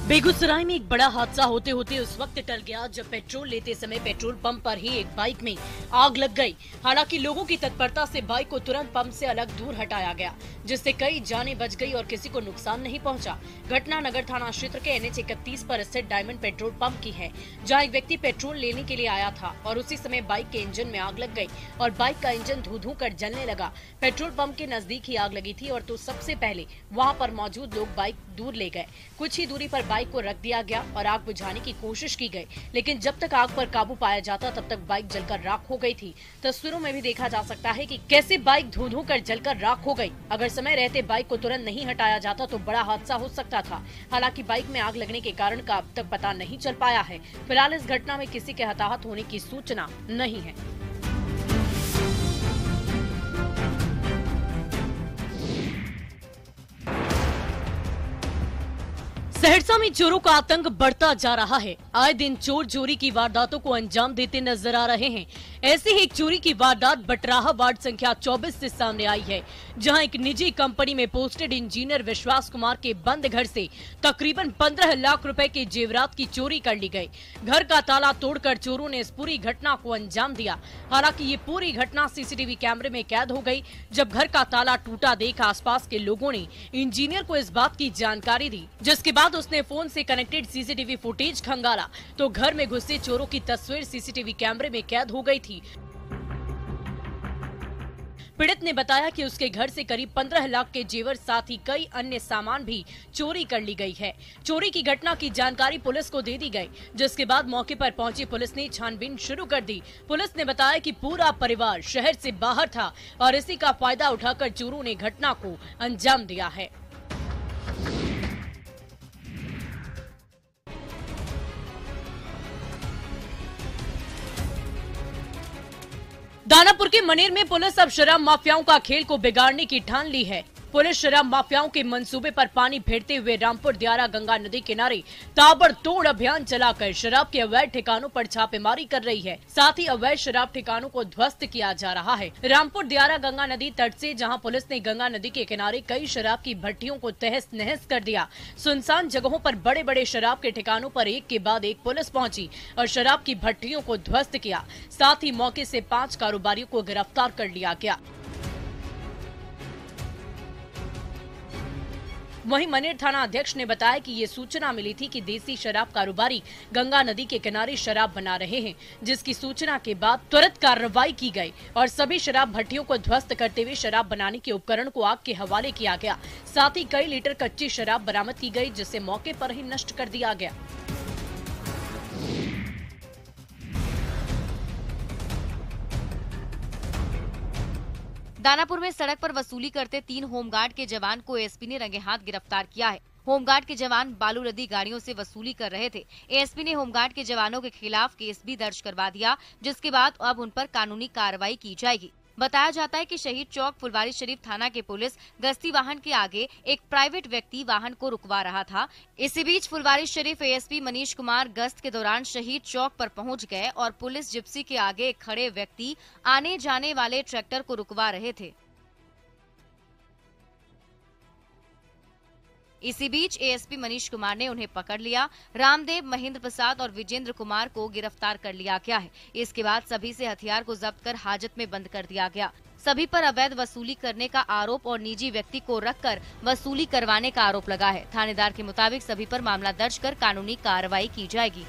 बेगूसराय में एक बड़ा हादसा होते होते उस वक्त टल गया जब पेट्रोल लेते समय पेट्रोल पंप पर ही एक बाइक में आग लग गई। हालांकि लोगों की तत्परता से बाइक को तुरंत पंप से अलग दूर हटाया गया, जिससे कई जानें बच गई और किसी को नुकसान नहीं पहुंचा। घटना नगर थाना क्षेत्र के NH 31 पर स्थित डायमंड पेट्रोल पंप की है, जहां एक व्यक्ति पेट्रोल लेने के लिए आया था और उसी समय बाइक के इंजन में आग लग गई और बाइक का इंजन धू धू कर जलने लगा। पेट्रोल पंप के नजदीक ही आग लगी थी और तो सबसे पहले वहाँ पर मौजूद लोग बाइक दूर ले गए। कुछ ही दूरी पर बाइक को रख दिया गया और आग बुझाने की कोशिश की गई, लेकिन जब तक आग पर काबू पाया जाता तब तक बाइक जलकर राख हो गई थी। तस्वीरों में भी देखा जा सकता है कि कैसे बाइक धू धू कर जलकर राख हो गई। अगर समय रहते बाइक को तुरंत नहीं हटाया जाता तो बड़ा हादसा हो सकता था। हालांकि बाइक में आग लगने के कारण का अब तक पता नहीं चल पाया है। फिलहाल इस घटना में किसी के हताहत होने की सूचना नहीं है। सहरसा में चोरों का आतंक बढ़ता जा रहा है। आए दिन चोर चोरी की वारदातों को अंजाम देते नजर आ रहे हैं। ऐसी ही एक चोरी की वारदात बटराहा वार्ड संख्या 24 से सामने आई है, जहां एक निजी कंपनी में पोस्टेड इंजीनियर विश्वास कुमार के बंद घर से तकरीबन 15 लाख रुपए के जेवरात की चोरी कर ली गई। घर का ताला तोड़कर चोरों ने इस पूरी घटना को अंजाम दिया। हालांकि ये पूरी घटना CCTV कैमरे में कैद हो गई। जब घर का ताला टूटा देख आसपास के लोगों ने इंजीनियर को इस बात की जानकारी दी, जिसके बाद उसने फोन से कनेक्टेड CCTV फुटेज खंगाला तो घर में घुसे चोरों की तस्वीर CCTV कैमरे में कैद हो गई थी। पीड़ित ने बताया कि उसके घर से करीब 15 लाख के जेवर साथ ही कई अन्य सामान भी चोरी कर ली गई है। चोरी की घटना की जानकारी पुलिस को दे दी गई, जिसके बाद मौके पर पहुंची पुलिस ने छानबीन शुरू कर दी। पुलिस ने बताया कि पूरा परिवार शहर से बाहर था और इसी का फायदा उठाकर चोरों ने घटना को अंजाम दिया है। दानापुर के मनेर में पुलिस अब शराब माफियाओं का खेल को बिगाड़ने की ठान ली है। पुलिस शराब माफियाओं के मंसूबे पर पानी फेरते हुए रामपुर दियारा गंगा नदी किनारे ताबड़तोड़ अभियान चलाकर शराब के अवैध ठिकानों पर छापेमारी कर रही है। साथ ही अवैध शराब ठिकानों को ध्वस्त किया जा रहा है। रामपुर दियारा गंगा नदी तट से जहां पुलिस ने गंगा नदी के किनारे कई शराब की भट्टियों को तहस नहस कर दिया। सुनसान जगहों पर बड़े बड़े शराब के ठिकानों पर एक के बाद एक पुलिस पहुंची और शराब की भट्टियों को ध्वस्त किया। साथ ही मौके से 5 कारोबारियों को गिरफ्तार कर लिया गया। वहीं मनेर थाना अध्यक्ष ने बताया कि ये सूचना मिली थी कि देसी शराब कारोबारी गंगा नदी के किनारे शराब बना रहे हैं, जिसकी सूचना के बाद तुरंत कार्रवाई की गई और सभी शराब भट्टियों को ध्वस्त करते हुए शराब बनाने के उपकरण को आग के हवाले किया गया। साथ ही कई लीटर कच्ची शराब बरामद की गई, जिसे मौके पर ही नष्ट कर दिया गया। दानापुर में सड़क पर वसूली करते 3 होमगार्ड के जवान को ASP ने रंगे हाथ गिरफ्तार किया है। होमगार्ड के जवान बालू लदी गाड़ियों से वसूली कर रहे थे। ASP ने होमगार्ड के जवानों के खिलाफ केस भी दर्ज करवा दिया, जिसके बाद अब उन पर कानूनी कार्रवाई की जाएगी। बताया जाता है कि शहीद चौक फुलवारी शरीफ थाना के पुलिस गश्ती वाहन के आगे एक प्राइवेट व्यक्ति वाहन को रुकवा रहा था। इसी बीच फुलवारी शरीफ ASP मनीष कुमार गश्त के दौरान शहीद चौक पर पहुंच गए और पुलिस जिप्सी के आगे एक खड़े व्यक्ति आने जाने वाले ट्रैक्टर को रुकवा रहे थे। इसी बीच ASP मनीष कुमार ने उन्हें पकड़ लिया। रामदेव, महेंद्र प्रसाद और विजेंद्र कुमार को गिरफ्तार कर लिया गया है। इसके बाद सभी से हथियार को जब्त कर हाजत में बंद कर दिया गया। सभी पर अवैध वसूली करने का आरोप और निजी व्यक्ति को रखकर वसूली करवाने का आरोप लगा है। थानेदार के मुताबिक सभी पर मामला दर्ज कर कानूनी कार्रवाई की जाएगी।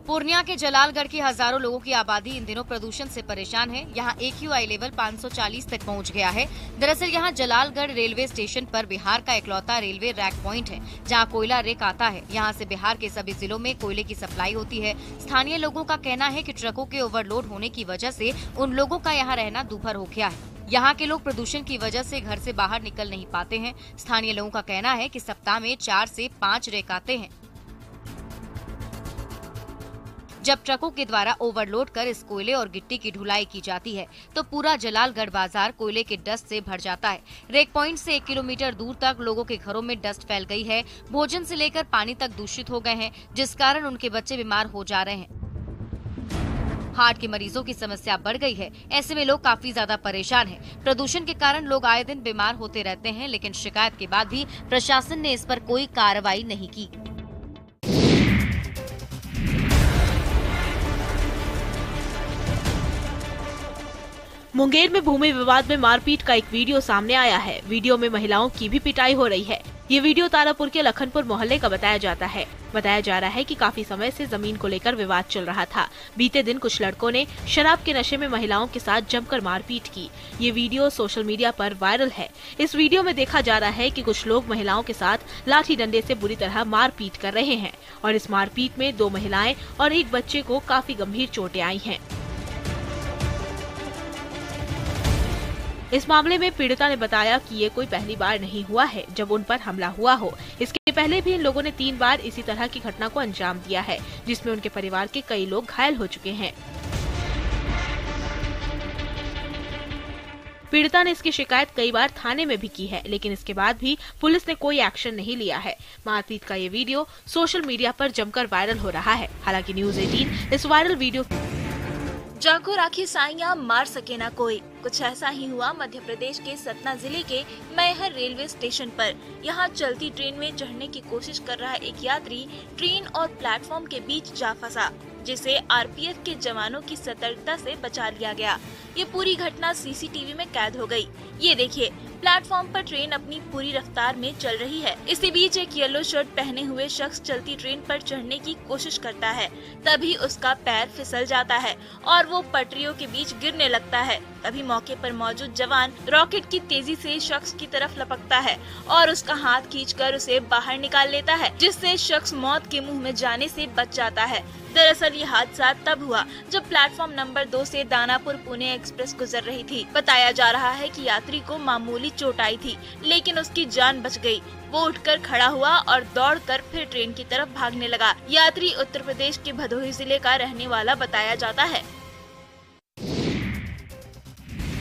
पूर्णिया के जलालगढ़ की हजारों लोगों की आबादी इन दिनों प्रदूषण से परेशान है। यहाँ AQI लेवल 540 तक पहुँच गया है। दरअसल यहाँ जलालगढ़ रेलवे स्टेशन पर बिहार का इकलौता रेलवे रैक पॉइंट है, जहाँ कोयला रेक आता है। यहाँ से बिहार के सभी जिलों में कोयले की सप्लाई होती है। स्थानीय लोगों का कहना है कि ट्रकों के ओवरलोड होने की वजह से उन लोगों का यहाँ रहना दूभर हो गया है। यहाँ के लोग प्रदूषण की वजह से घर से बाहर निकल नहीं पाते हैं। स्थानीय लोगों का कहना है कि सप्ताह में 4 से 5 रेक आते हैं। जब ट्रकों के द्वारा ओवरलोड कर इस कोयले और गिट्टी की ढुलाई की जाती है तो पूरा जलालगढ़ बाजार कोयले के डस्ट से भर जाता है। रेक पॉइंट से 1 किलोमीटर दूर तक लोगों के घरों में डस्ट फैल गई है। भोजन से लेकर पानी तक दूषित हो गए हैं, जिस कारण उनके बच्चे बीमार हो जा रहे हैं। हार्ट के मरीजों की समस्या बढ़ गई है। ऐसे में लोग काफी ज्यादा परेशान हैं। प्रदूषण के कारण लोग आए दिन बीमार होते रहते हैं, लेकिन शिकायत के बाद भी प्रशासन ने इस पर कोई कार्रवाई नहीं की। मुंगेर में भूमि विवाद में मारपीट का एक वीडियो सामने आया है। वीडियो में महिलाओं की भी पिटाई हो रही है। ये वीडियो तारापुर के लखनपुर मोहल्ले का बताया जाता है। बताया जा रहा है कि काफी समय से जमीन को लेकर विवाद चल रहा था। बीते दिन कुछ लड़कों ने शराब के नशे में महिलाओं के साथ जमकर मारपीट की। ये वीडियो सोशल मीडिया पर वायरल है। इस वीडियो में देखा जा रहा है कि कुछ लोग महिलाओं के साथ लाठी डंडे से बुरी तरह मारपीट कर रहे हैं और इस मारपीट में 2 महिलाएं और एक बच्चे को काफी गंभीर चोटें आई हैं। इस मामले में पीड़िता ने बताया कि ये कोई पहली बार नहीं हुआ है जब उन पर हमला हुआ हो। इसके पहले भी इन लोगों ने 3 बार इसी तरह की घटना को अंजाम दिया है, जिसमें उनके परिवार के कई लोग घायल हो चुके हैं। पीड़िता ने इसकी शिकायत कई बार थाने में भी की है, लेकिन इसके बाद भी पुलिस ने कोई एक्शन नहीं लिया है। मारपीट का ये वीडियो सोशल मीडिया पर जमकर वायरल हो रहा है। हालांकि न्यूज़ 18 इस वायरल वीडियो जाको राखी साइयां मार सके ना कोई, कुछ ऐसा ही हुआ मध्य प्रदेश के सतना जिले के मैहर रेलवे स्टेशन पर। यहाँ चलती ट्रेन में चढ़ने की कोशिश कर रहा एक यात्री ट्रेन और प्लेटफॉर्म के बीच जा फंसा, जिसे आरपीएफ के जवानों की सतर्कता से बचा लिया गया। ये पूरी घटना सीसीटीवी में कैद हो गई। ये देखिए, प्लेटफॉर्म पर ट्रेन अपनी पूरी रफ्तार में चल रही है। इसी बीच एक येलो शर्ट पहने हुए शख्स चलती ट्रेन पर चढ़ने की कोशिश करता है। तभी उसका पैर फिसल जाता है और वो पटरियों के बीच गिरने लगता है। तभी मौके पर मौजूद जवान रॉकेट की तेजी से शख्स की तरफ लपकता है और उसका हाथ खींचकर उसे बाहर निकाल लेता है, जिससे शख्स मौत के मुंह में जाने से बच जाता है। दरअसल ये हादसा तब हुआ जब प्लेटफॉर्म नंबर 2 से दानापुर पुणे एक्सप्रेस गुजर रही थी। बताया जा रहा है कि यात्री को मामूली चोट आई थी, लेकिन उसकी जान बच गई। वो उठकर खड़ा हुआ और दौड़कर फिर ट्रेन की तरफ भागने लगा। यात्री उत्तर प्रदेश के भदोही जिले का रहने वाला बताया जाता है।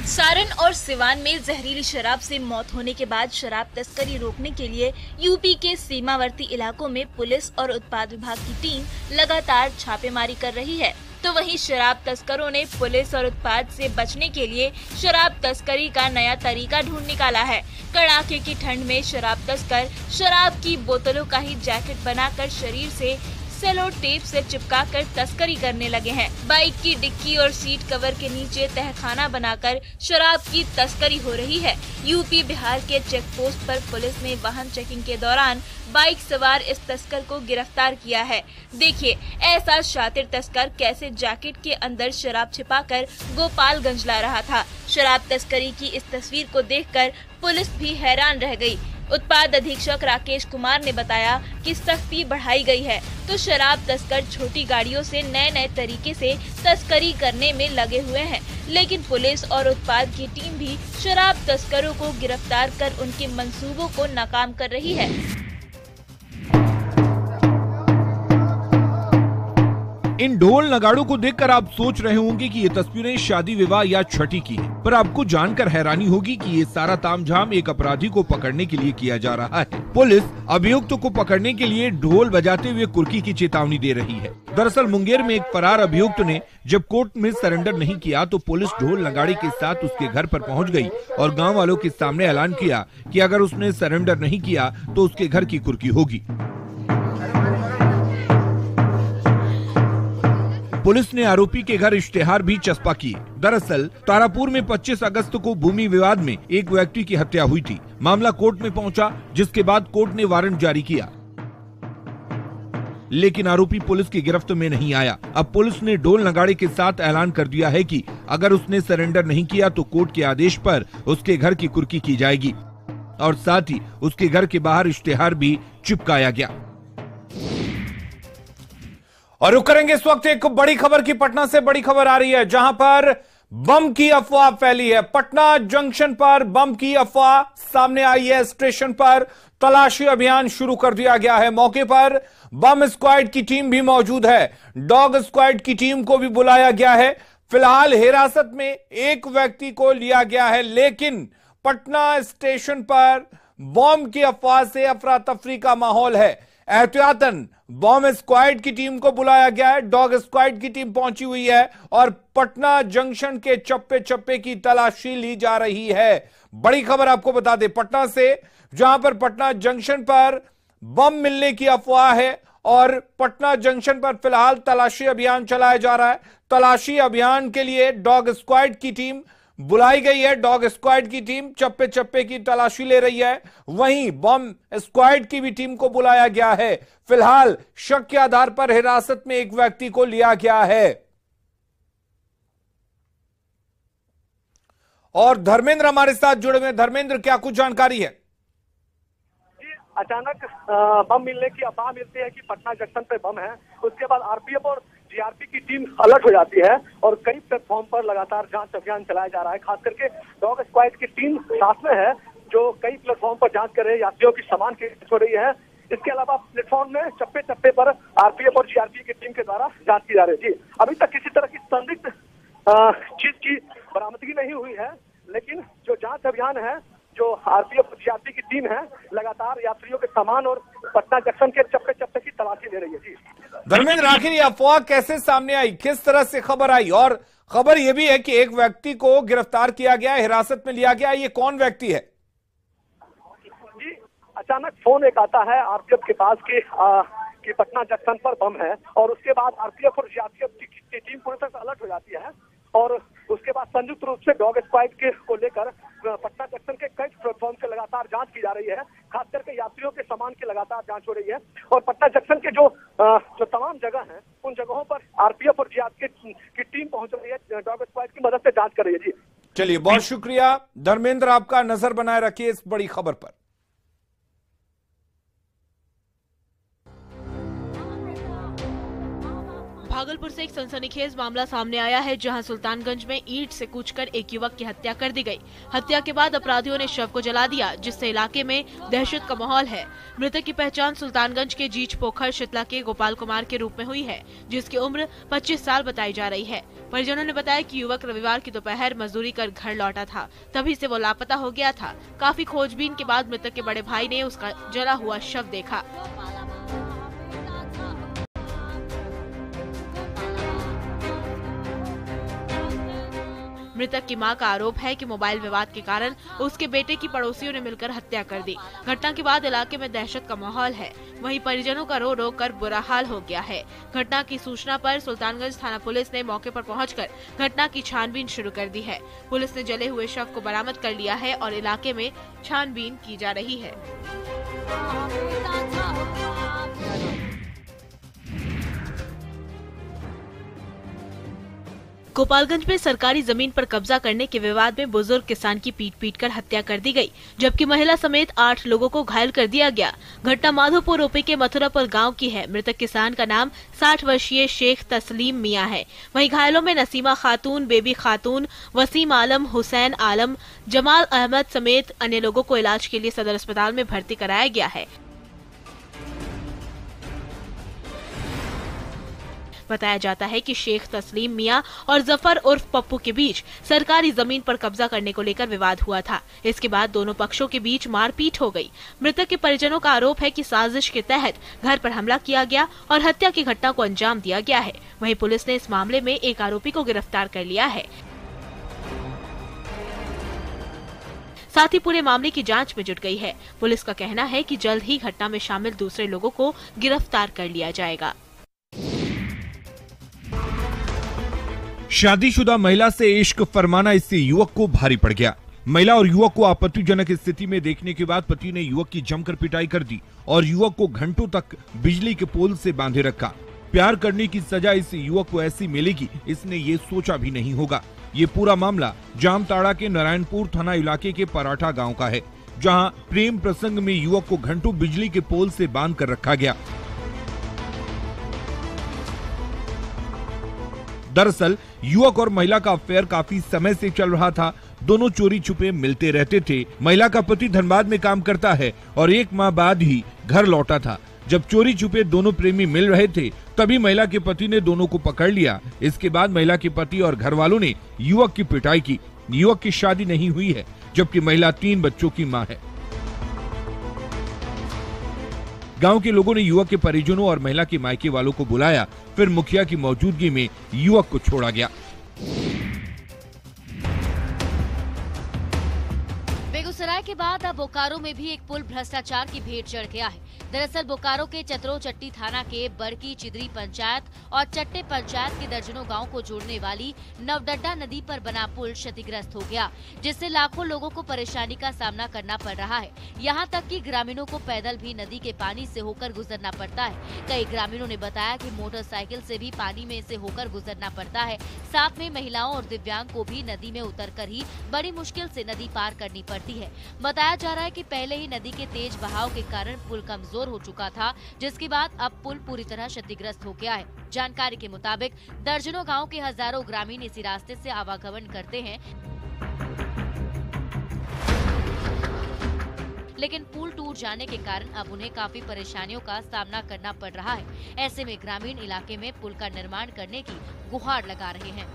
सारण और सिवान में जहरीली शराब से मौत होने के बाद शराब तस्करी रोकने के लिए यूपी के सीमावर्ती इलाकों में पुलिस और उत्पाद विभाग की टीम लगातार छापेमारी कर रही है। तो वहीं शराब तस्करों ने पुलिस और उत्पाद से बचने के लिए शराब तस्करी का नया तरीका ढूंढ निकाला है। कड़ाके की ठंड में शराब तस्कर शराब की बोतलों का ही जैकेट बनाकर शरीर से सेलो टेप से चिपकाकर तस्करी करने लगे हैं। बाइक की डिक्की और सीट कवर के नीचे तहखाना बनाकर शराब की तस्करी हो रही है। यूपी बिहार के चेक पोस्ट पर पुलिस ने वाहन चेकिंग के दौरान बाइक सवार इस तस्कर को गिरफ्तार किया है। देखिए, ऐसा शातिर तस्कर कैसे जैकेट के अंदर शराब छिपाकर गोपालगंज ला रहा था। शराब तस्करी की इस तस्वीर को देखकर पुलिस भी हैरान रह गई। उत्पाद अधीक्षक राकेश कुमार ने बताया कि सख्ती बढ़ाई गई है, तो शराब तस्कर छोटी गाड़ियों से नए तरीके से तस्करी करने में लगे हुए हैं। लेकिन पुलिस और उत्पाद की टीम भी शराब तस्करों को गिरफ्तार कर उनके मंसूबों को नाकाम कर रही है। इन ढोल नगाड़ों को देखकर आप सोच रहे होंगे कि ये तस्वीरें शादी विवाह या छठी की हैं, पर आपको जानकर हैरानी होगी कि ये सारा तामझाम एक अपराधी को पकड़ने के लिए किया जा रहा है। पुलिस अभियुक्त को पकड़ने के लिए ढोल बजाते हुए कुर्की की चेतावनी दे रही है। दरअसल मुंगेर में एक फरार अभियुक्त ने जब कोर्ट में सरेंडर नहीं किया तो पुलिस ढोल नगाड़े के साथ उसके घर पर पहुंच गई और गाँव वालों के सामने ऐलान किया कि अगर उसने सरेंडर नहीं किया तो उसके घर की कुर्की होगी। पुलिस ने आरोपी के घर इश्तेहार भी चस्पा किए। दरअसल तारापुर में 25 अगस्त को भूमि विवाद में एक व्यक्ति की हत्या हुई थी। मामला कोर्ट में पहुंचा, जिसके बाद कोर्ट ने वारंट जारी किया, लेकिन आरोपी पुलिस की गिरफ्त में नहीं आया। अब पुलिस ने ढोल नगाड़े के साथ ऐलान कर दिया है कि अगर उसने सरेंडर नहीं किया तो कोर्ट के आदेश पर उसके घर की कुर्की की जाएगी और साथ ही उसके घर के बाहर इश्तेहार भी चिपकाया गया। और रुक करेंगे इस वक्त एक बड़ी खबर की। पटना से बड़ी खबर आ रही है, जहां पर बम की अफवाह फैली है। पटना जंक्शन पर बम की अफवाह सामने आई है। स्टेशन पर तलाशी अभियान शुरू कर दिया गया है। मौके पर बम स्क्वाड की टीम भी मौजूद है। डॉग स्क्वाड की टीम को भी बुलाया गया है। फिलहाल हिरासत में एक व्यक्ति को लिया गया है, लेकिन पटना स्टेशन पर बम की अफवाह से अफरा तफरी का माहौल है। एहतियातन बॉम्ब स्क्वाड की टीम को बुलाया गया है। डॉग स्क्वाड की टीम पहुंची हुई है और पटना जंक्शन के चप्पे चप्पे की तलाशी ली जा रही है। बड़ी खबर आपको बता दें पटना से, जहां पर पटना जंक्शन पर बम मिलने की अफवाह है और पटना जंक्शन पर फिलहाल तलाशी अभियान चलाया जा रहा है। तलाशी अभियान के लिए डॉग स्क्वाड की टीम बुलाई गई है। डॉग स्क्वाड की टीम चप्पे चप्पे की तलाशी ले रही है। वहीं बम स्क्वाड की भी टीम को बुलाया गया है। फिलहाल शक के आधार पर हिरासत में एक व्यक्ति को लिया गया है। और धर्मेंद्र हमारे साथ जुड़े हुए। धर्मेंद्र, क्या कुछ जानकारी है? अचानक बम मिलने की अफवाह मिलती है कि पटना जंक्शन पे बम है। उसके बाद आरपीएफ और जीआरपी की टीम अलर्ट हो जाती है और कई प्लेटफॉर्म पर लगातार जांच अभियान चलाया जा रहा है। खास करके डॉग स्क्वाड की टीम साथ में है जो कई प्लेटफॉर्म पर जांच कर रहे हैं, यात्रियों की सामान की हो रही है। इसके अलावा प्लेटफॉर्म में चप्पे चप्पे पर आरपीएफ और जीआरपी की टीम के द्वारा जांच की जा रही है। जी, अभी तक किसी तरह की संदिग्ध चीज की बरामदगी नहीं हुई है, लेकिन जो जांच अभियान है, जो आरपीएफ जीआरपी की टीम है, लगातार यात्रियों के सामान और पटना जंक्शन के चप्पे चप्पे की तलाशी ले रही है। जी धर्मेंद्र, आखिर ये अफवाह कैसे सामने आई, किस तरह से खबर आई? और खबर यह भी है कि एक व्यक्ति को गिरफ्तार किया गया, हिरासत में लिया गया। ये कौन व्यक्ति है? जी, अचानक फोन एक आता है आरपीएफ के पास कि पटना जंक्शन पर बम है और उसके बाद आरपीएफ और जीआरपीएफ की टीम पूरी तरह से अलर्ट हो जाती है और उसके बाद संयुक्त रूप से डॉग स्क्वाड को लेकर पटना जंक्शन के कई प्लेटफॉर्म के लगातार जांच की जा रही है। खास करके यात्रियों के सामान की लगातार जांच हो रही है और पटना जंक्शन के जो तमाम जगह हैं, उन जगहों पर आरपीएफ और जीआरपी की टीम पहुंच रही है, डॉग स्क्वाड की मदद से जांच कर रही है। जी चलिए, बहुत शुक्रिया धर्मेंद्र, आपका नजर बनाए रखिए इस बड़ी खबर पर। भागलपुर से एक सनसनीखेज मामला सामने आया है, जहां सुल्तानगंज में ईंट से कूचकर एक युवक की हत्या कर दी गई। हत्या के बाद अपराधियों ने शव को जला दिया, जिससे इलाके में दहशत का माहौल है। मृतक की पहचान सुल्तानगंज के जीच पोखर शितला के गोपाल कुमार के रूप में हुई है, जिसकी उम्र 25 साल बताई जा रही है। परिजनों ने बताया कि युवक रविवार की दोपहर मजदूरी कर घर लौटा था, तभी से वो लापता हो गया था। काफी खोजबीन के बाद मृतक के बड़े भाई ने उसका जला हुआ शव देखा। मृतक की मां का आरोप है कि मोबाइल विवाद के कारण उसके बेटे की पड़ोसियों ने मिलकर हत्या कर दी। घटना के बाद इलाके में दहशत का माहौल है। वहीं परिजनों का रो रो कर बुरा हाल हो गया है। घटना की सूचना पर सुल्तानगंज थाना पुलिस ने मौके पर पहुंचकर घटना की छानबीन शुरू कर दी है। पुलिस ने जले हुए शव को बरामद कर लिया है और इलाके में छानबीन की जा रही है। गोपालगंज में सरकारी जमीन पर कब्जा करने के विवाद में बुजुर्ग किसान की पीट कर हत्या कर दी गई, जबकि महिला समेत 8 लोगों को घायल कर दिया गया। घटना माधोपुर ओपी के मथुरापुर गांव की है। मृतक किसान का नाम 60 वर्षीय शेख तस्लीम मियां है। वहीं घायलों में नसीमा खातून, बेबी खातून, वसीम आलम, हुसैन आलम, जमाल अहमद समेत अन्य लोगों को इलाज के लिए सदर अस्पताल में भर्ती कराया गया है। बताया जाता है कि शेख तस्लीम मियां और जफर उर्फ पप्पू के बीच सरकारी जमीन पर कब्जा करने को लेकर विवाद हुआ था। इसके बाद दोनों पक्षों के बीच मारपीट हो गई। मृतक के परिजनों का आरोप है कि साजिश के तहत घर पर हमला किया गया और हत्या की घटना को अंजाम दिया गया है। वहीं पुलिस ने इस मामले में एक आरोपी को गिरफ्तार कर लिया है। साथ ही पूरे मामले की जांच में जुट गई है। पुलिस का कहना है कि जल्द ही घटना में शामिल दूसरे लोगों को गिरफ्तार कर लिया जाएगा। शादीशुदा महिला से इश्क फरमाना इससे युवक को भारी पड़ गया। महिला और युवक को आपत्तिजनक स्थिति में देखने के बाद पति ने युवक की जमकर पिटाई कर दी और युवक को घंटों तक बिजली के पोल से बांधे रखा। प्यार करने की सजा इस युवक को ऐसी मिलेगी, इसने ये सोचा भी नहीं होगा। ये पूरा मामला जामताड़ा के नारायणपुर थाना इलाके के पराठा गाँव का है, जहाँ प्रेम प्रसंग में युवक को घंटों बिजली के पोल से बांध कर रखा गया। दरअसल युवक और महिला का अफेयर काफी समय से चल रहा था। दोनों चोरी छुपे मिलते रहते थे। महिला का पति धनबाद में काम करता है और 1 माह बाद ही घर लौटा था। जब चोरी छुपे दोनों प्रेमी मिल रहे थे, तभी महिला के पति ने दोनों को पकड़ लिया। इसके बाद महिला के पति और घर वालों ने युवक की पिटाई की। युवक की शादी नहीं हुई है, जबकि महिला 3 बच्चों की मां है। गांव के लोगों ने युवक के परिजनों और महिला के मायके वालों को बुलाया, फिर मुखिया की मौजूदगी में युवक को छोड़ा गया। बेगूसराय के बाद अब बोकारो में भी एक पुल भ्रष्टाचार की भेंट चढ़ गया है। दरअसल बोकारो के चतरो-चट्टी थाना के बड़की चिदरी पंचायत और चट्टे पंचायत के दर्जनों गांव को जोड़ने वाली नवडड्डा नदी पर बना पुल क्षतिग्रस्त हो गया, जिससे लाखों लोगों को परेशानी का सामना करना पड़ रहा है। यहां तक कि ग्रामीणों को पैदल भी नदी के पानी से होकर गुजरना पड़ता है। कई ग्रामीणों ने बताया कि मोटरसाइकिल से भी पानी में से होकर गुजरना पड़ता है। साथ में महिलाओं और दिव्यांग को भी नदी में उतरकर ही बड़ी मुश्किल से नदी पार करनी पड़ती है। बताया जा रहा है कि पहले ही नदी के तेज बहाव के कारण पुल कमजोर हो चुका था, जिसके बाद अब पुल पूरी तरह क्षतिग्रस्त हो गया है। जानकारी के मुताबिक दर्जनों गांव के हजारों ग्रामीण इसी रास्ते से आवागमन करते हैं, लेकिन पुल टूट जाने के कारण अब उन्हें काफी परेशानियों का सामना करना पड़ रहा है। ऐसे में ग्रामीण इलाके में पुल का निर्माण करने की गुहार लगा रहे हैं।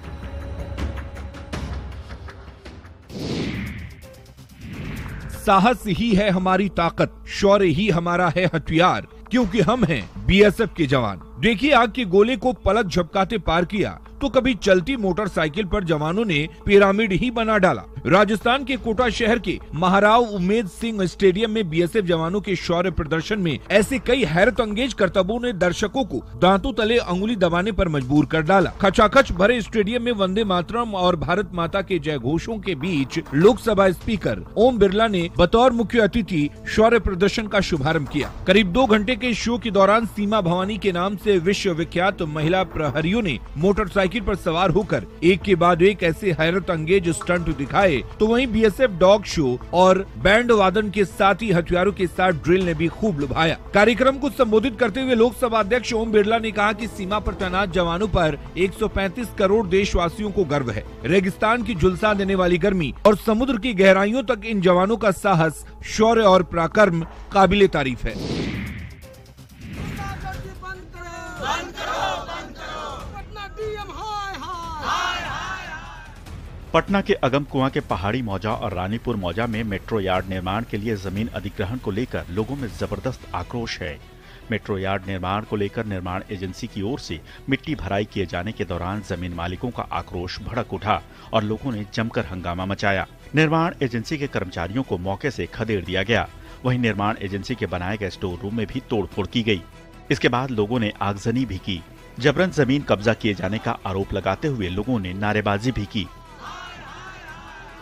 साहस ही है हमारी ताकत, शौर्य ही हमारा है हथियार, क्योंकि हम हैं बीएसएफ के जवान। देखिए, आग के गोले को पलक झपकाते पार किया तो कभी चलती मोटरसाइकिल पर जवानों ने पिरामिड ही बना डाला। राजस्थान के कोटा शहर के महाराव उमेद सिंह स्टेडियम में बीएसएफ जवानों के शौर्य प्रदर्शन में ऐसे कई हैरत अंगेज करतबों ने दर्शकों को दांतों तले अंगुली दबाने पर मजबूर कर डाला। खचाखच भरे स्टेडियम में वंदे मातरम और भारत माता के जय घोषों के बीच लोकसभा स्पीकर ओम बिरला ने बतौर मुख्य अतिथि शौर्य प्रदर्शन का शुभारंभ किया। करीब 2 घंटे के शो के दौरान सीमा भवानी के नाम से विश्व विख्यात महिला प्रहरियों ने मोटरसाइकिल पर सवार होकर एक के बाद एक ऐसे हैरत अंगेज स्टंट दिखाए, तो वहीं बीएसएफ डॉग शो और बैंड वादन के साथ ही हथियारों के साथ ड्रिल ने भी खूब लुभाया। कार्यक्रम को संबोधित करते हुए लोकसभा अध्यक्ष ओम बिरला ने कहा कि सीमा पर तैनात जवानों पर 135 करोड़ देशवासियों को गर्व है। रेगिस्तान की झुलसा देने वाली गर्मी और समुद्र की गहराइयों तक इन जवानों का साहस, शौर्य और पराक्रम काबिले तारीफ है। पटना के अगमकुआं के पहाड़ी मौजा और रानीपुर मौजा में मेट्रो यार्ड निर्माण के लिए जमीन अधिग्रहण को लेकर लोगों में जबरदस्त आक्रोश है। मेट्रो यार्ड निर्माण को लेकर निर्माण एजेंसी की ओर से मिट्टी भराई किए जाने के दौरान जमीन मालिकों का आक्रोश भड़क उठा और लोगों ने जमकर हंगामा मचाया। निर्माण एजेंसी के कर्मचारियों को मौके से खदेड़ दिया गया। वहीं निर्माण एजेंसी के बनाए गए स्टोर रूम में भी तोड़फोड़ की गई। इसके बाद लोगों ने आगजनी भी की। जबरन जमीन कब्जा किए जाने का आरोप लगाते हुए लोगों ने नारेबाजी भी की।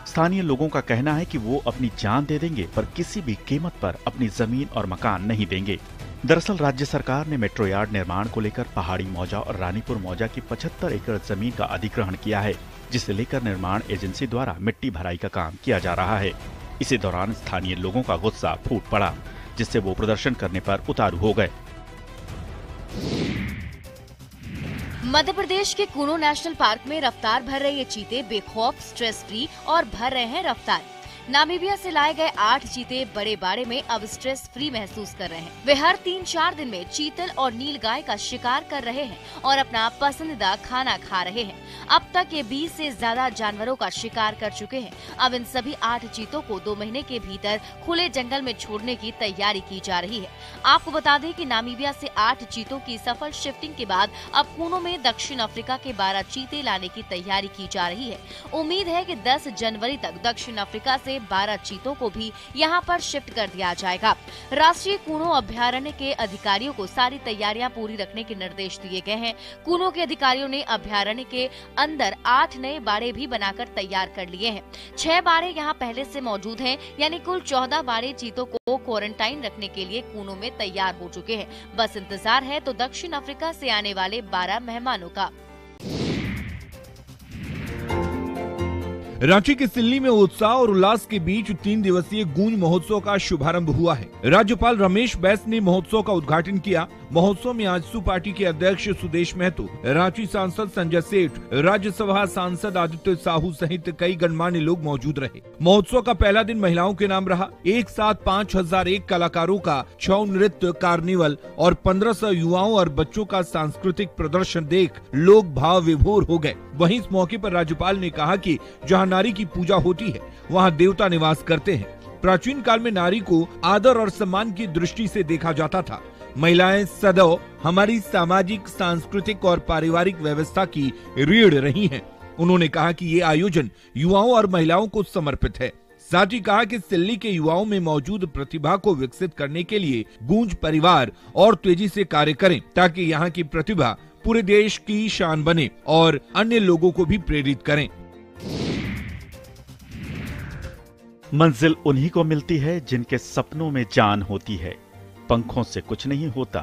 स्थानीय लोगों का कहना है कि वो अपनी जान दे देंगे पर किसी भी कीमत पर अपनी जमीन और मकान नहीं देंगे। दरअसल राज्य सरकार ने मेट्रो यार्ड निर्माण को लेकर पहाड़ी मौजा और रानीपुर मौजा की 75 एकड़ जमीन का अधिग्रहण किया है, जिसे लेकर निर्माण एजेंसी द्वारा मिट्टी भराई का काम किया जा रहा है। इसी दौरान स्थानीय लोगों का गुस्सा फूट पड़ा, जिससे वो प्रदर्शन करने पर उतारू हो गए। मध्य प्रदेश के कूनो नेशनल पार्क में रफ्तार भर रहे ये चीते बेखौफ, स्ट्रेस फ्री और भर रहे हैं रफ्तार। नामीबिया से लाए गए 8 चीते बड़े बाड़े में अब स्ट्रेस फ्री महसूस कर रहे हैं। वे हर 3-4 दिन में चीतल और नीलगाय का शिकार कर रहे हैं और अपना पसंदीदा खाना खा रहे हैं। अब तक ये 20 से ज्यादा जानवरों का शिकार कर चुके हैं। अब इन सभी 8 चीतों को 2 महीने के भीतर खुले जंगल में छोड़ने की तैयारी की जा रही है। आपको बता दें कि नामीबिया से 8 चीतों की सफल शिफ्टिंग के बाद अब कूनो में दक्षिण अफ्रीका के 12 चीते लाने की तैयारी की जा रही है। उम्मीद है कि 10 जनवरी तक दक्षिण अफ्रीका से 12 चीतों को भी यहां पर शिफ्ट कर दिया जाएगा। राष्ट्रीय कूनो अभ्यारण्य के अधिकारियों को सारी तैयारियां पूरी रखने के निर्देश दिए गए हैं। कूनो के अधिकारियों ने अभ्यारण्य के अंदर 8 नए बाड़े भी बनाकर तैयार कर लिए हैं। 6 बाड़े यहां पहले से मौजूद हैं, यानी कुल 14 बाड़े चीतों को क्वारंटाइन रखने के लिए कूनो में तैयार हो चुके हैं। बस इंतजार है तो दक्षिण अफ्रीका से आने वाले 12 मेहमानों का। रांची के सिल्ली में उत्साह और उल्लास के बीच 3 दिवसीय गूंज महोत्सव का शुभारंभ हुआ है। राज्यपाल रमेश बैस ने महोत्सव का उद्घाटन किया। महोत्सव में आजसू पार्टी के अध्यक्ष सुदेश महतो, रांची सांसद संजय सेठ, राज्यसभा सांसद आदित्य साहू सहित कई गणमान्य लोग मौजूद रहे। महोत्सव का पहला दिन महिलाओं के नाम रहा। एक साथ 5001 कलाकारों का छऊ नृत्य, कार्निवल और 1500 युवाओं और बच्चों का सांस्कृतिक प्रदर्शन देख लोग भाव विभोर हो गए। वहीं इस मौके पर राज्यपाल ने कहा कि जहां नारी की पूजा होती है वहां देवता निवास करते हैं। प्राचीन काल में नारी को आदर और सम्मान की दृष्टि से देखा जाता था। महिलाएं सदैव हमारी सामाजिक, सांस्कृतिक और पारिवारिक व्यवस्था की रीढ़ रही हैं। उन्होंने कहा कि ये आयोजन युवाओं और महिलाओं को समर्पित है। साथ ही कहा कि सिल्ली के युवाओं में मौजूद प्रतिभा को विकसित करने के लिए गूंज परिवार और तेजी से कार्य करें, ताकि यहाँ की प्रतिभा पूरे देश की शान बने और अन्य लोगों को भी प्रेरित करें। मंजिल उन्हीं को मिलती है जिनके सपनों में जान होती है। पंखों से कुछ नहीं होता,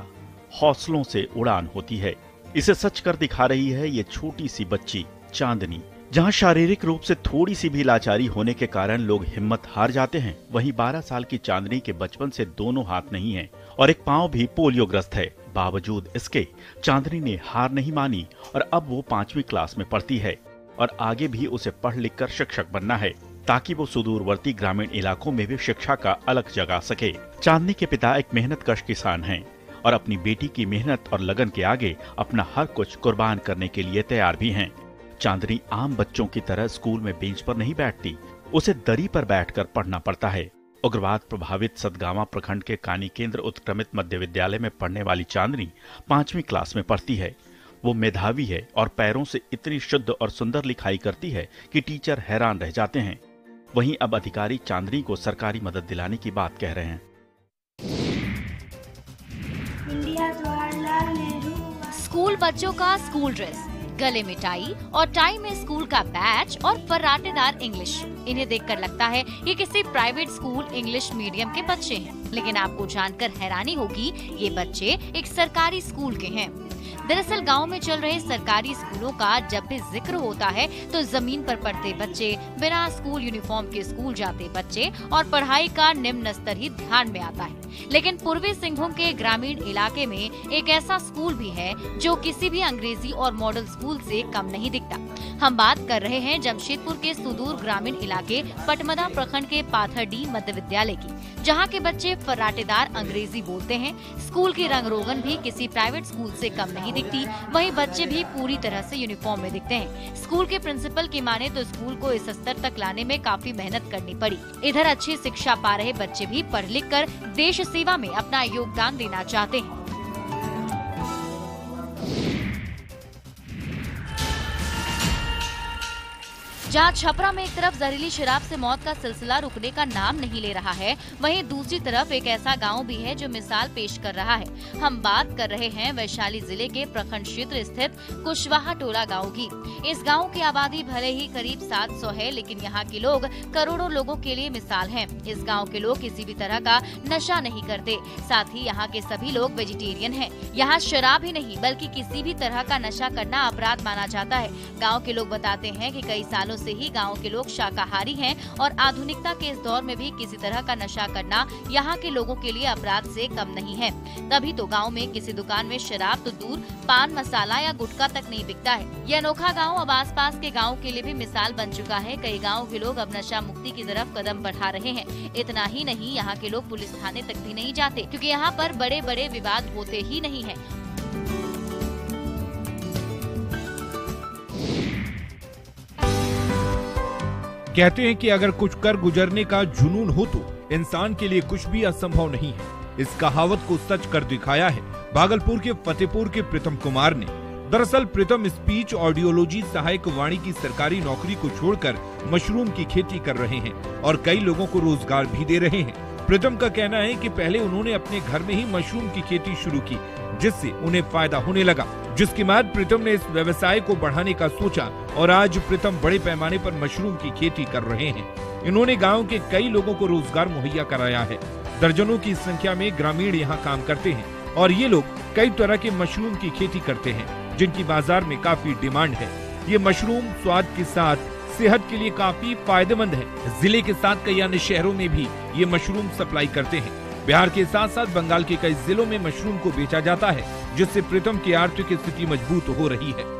हौसलों से उड़ान होती है। इसे सच कर दिखा रही है ये छोटी सी बच्ची चांदनी। जहां शारीरिक रूप से थोड़ी सी भी लाचारी होने के कारण लोग हिम्मत हार जाते हैं, वहीं 12 साल की चांदनी के बचपन से दोनों हाथ नहीं हैं और एक पांव भी पोलियोग्रस्त है। बावजूद इसके चांदनी ने हार नहीं मानी और अब वो 5वीं क्लास में पढ़ती है और आगे भी उसे पढ़ लिख कर शिक्षक बनना है, ताकि वो सुदूरवर्ती ग्रामीण इलाकों में भी शिक्षा का अलग जगा सके। चांदनी के पिता एक मेहनतकश किसान हैं और अपनी बेटी की मेहनत और लगन के आगे अपना हर कुछ कुर्बान करने के लिए तैयार भी हैं। चांदनी आम बच्चों की तरह स्कूल में बेंच पर नहीं बैठती, उसे दरी पर बैठकर पढ़ना पड़ता है। उग्रवाद प्रभावित सतगावा प्रखंड के कानी केंद्र उत्क्रमित मध्य विद्यालय में पढ़ने वाली चांदनी 5वीं क्लास में पढ़ती है। वो मेधावी है और पैरों से इतनी शुद्ध और सुंदर लिखाई करती है कि टीचर हैरान रह जाते हैं। वहीं अब अधिकारी चांदनी को सरकारी मदद दिलाने की बात कह रहे हैं। स्कूल बच्चों का स्कूल ड्रेस, गले में टाई और टाई में स्कूल का बैच और फर्राटेदार इंग्लिश। इन्हें देखकर लगता है ये किसी प्राइवेट स्कूल इंग्लिश मीडियम के बच्चे हैं, लेकिन आपको जानकर हैरानी होगी ये बच्चे एक सरकारी स्कूल के हैं। दरअसल गांव में चल रहे सरकारी स्कूलों का जब भी जिक्र होता है तो जमीन पर पढ़ते बच्चे, बिना स्कूल यूनिफॉर्म के स्कूल जाते बच्चे और पढ़ाई का निम्न स्तर ही ध्यान में आता है। लेकिन पूर्वी सिंहभूम के ग्रामीण इलाके में एक ऐसा स्कूल भी है जो किसी भी अंग्रेजी और मॉडल स्कूल से कम नहीं दिखता। हम बात कर रहे हैं जमशेदपुर के सुदूर ग्रामीण इलाके पटमदा प्रखंड के पाथरडी मध्य विद्यालय की, जहां के बच्चे फर्राटेदार अंग्रेजी बोलते हैं। स्कूल की रंग रोगन भी किसी प्राइवेट स्कूल से कम नहीं दिखती, वहीं बच्चे भी पूरी तरह से यूनिफॉर्म में दिखते हैं। स्कूल के प्रिंसिपल की माने तो स्कूल को इस स्तर तक लाने में काफी मेहनत करनी पड़ी। इधर अच्छी शिक्षा पा रहे बच्चे भी पढ़ लिख कर देश सेवा में अपना योगदान देना चाहते हैं। जहां छपरा में एक तरफ जहरीली शराब से मौत का सिलसिला रुकने का नाम नहीं ले रहा है, वहीं दूसरी तरफ एक ऐसा गांव भी है जो मिसाल पेश कर रहा है। हम बात कर रहे हैं वैशाली जिले के प्रखंड क्षेत्र स्थित कुशवाहा टोला गांव की। इस गांव की आबादी भले ही करीब 700 है, लेकिन यहाँ के लोग करोड़ों लोगों के लिए मिसाल हैं। इस गाँव के लोग किसी भी तरह का नशा नहीं करते, साथ ही यहाँ के सभी लोग वेजिटेरियन हैं। यहाँ शराब ही नहीं बल्कि किसी भी तरह का नशा करना अपराध माना जाता है। गाँव के लोग बताते हैं कि कई सालों से ही गांव के लोग शाकाहारी हैं और आधुनिकता के इस दौर में भी किसी तरह का नशा करना यहाँ के लोगों के लिए अपराध से कम नहीं है। तभी तो गांव में किसी दुकान में शराब तो दूर, पान मसाला या गुटखा तक नहीं बिकता है। यह अनोखा गांव अब आसपास के गांव के लिए भी मिसाल बन चुका है। कई गाँव के लोग अब नशा मुक्ति की तरफ कदम बढ़ा रहे हैं। इतना ही नहीं, यहाँ के लोग पुलिस थाने तक भी नहीं जाते, क्योंकि यहाँ पर बड़े बड़े विवाद होते ही नहीं है। कहते हैं कि अगर कुछ कर गुजरने का जुनून हो तो इंसान के लिए कुछ भी असंभव नहीं है। इस कहावत को सच कर दिखाया है भागलपुर के फतेहपुर के प्रीतम कुमार ने। दरअसल प्रीतम स्पीच ऑडियोलॉजी सहायक वाणी की सरकारी नौकरी को छोड़कर मशरूम की खेती कर रहे हैं और कई लोगों को रोजगार भी दे रहे हैं। प्रीतम का कहना है कि पहले उन्होंने अपने घर में ही मशरूम की खेती शुरू की, जिससे उन्हें फायदा होने लगा, जिसके बाद प्रीतम ने इस व्यवसाय को बढ़ाने का सोचा और आज प्रीतम बड़े पैमाने पर मशरूम की खेती कर रहे हैं। इन्होंने गांव के कई लोगों को रोजगार मुहैया कराया है। दर्जनों की संख्या में ग्रामीण यहाँ काम करते हैं और ये लोग कई तरह के मशरूम की खेती करते हैं, जिनकी बाजार में काफी डिमांड है। ये मशरूम स्वाद के साथ सेहत के लिए काफी फायदेमंद है। जिले के साथ कई अन्य शहरों में भी ये मशरूम सप्लाई करते हैं। बिहार के साथ साथ बंगाल के कई जिलों में मशरूम को बेचा जाता है, जिससे प्रीतम की आर्थिक स्थिति मजबूत हो रही है।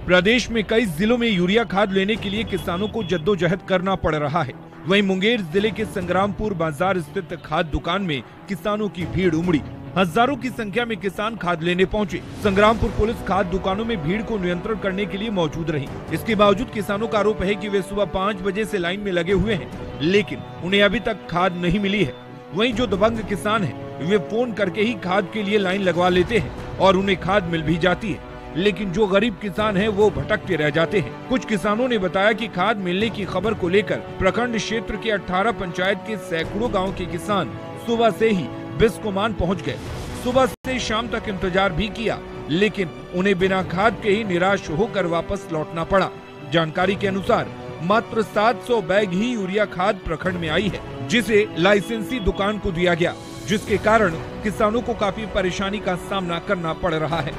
प्रदेश में कई जिलों में यूरिया खाद लेने के लिए किसानों को जद्दोजहद करना पड़ रहा है। वहीं मुंगेर जिले के संग्रामपुर बाजार स्थित खाद दुकान में किसानों की भीड़ उमड़ी। हजारों की संख्या में किसान खाद लेने पहुंचे। संग्रामपुर पुलिस खाद दुकानों में भीड़ को नियंत्रण करने के लिए मौजूद रही। इसके बावजूद किसानों का आरोप है कि वे सुबह 5 बजे से लाइन में लगे हुए हैं, लेकिन उन्हें अभी तक खाद नहीं मिली है। वहीं जो दबंग किसान हैं, वे फोन करके ही खाद के लिए लाइन लगवा लेते हैं और उन्हें खाद मिल भी जाती है, लेकिन जो गरीब किसान हैं वो भटकते रह जाते हैं। कुछ किसानों ने बताया कि खाद मिलने की खबर को लेकर प्रखंड क्षेत्र के 18 पंचायत के सैकड़ों गाँव के किसान सुबह से ही बिस्कोमान पहुंच गए। सुबह से शाम तक इंतजार भी किया, लेकिन उन्हें बिना खाद के ही निराश होकर वापस लौटना पड़ा। जानकारी के अनुसार मात्र 700 बैग ही यूरिया खाद प्रखंड में आई है, जिसे लाइसेंसी दुकान को दिया गया, जिसके कारण किसानों को काफी परेशानी का सामना करना पड़ रहा है।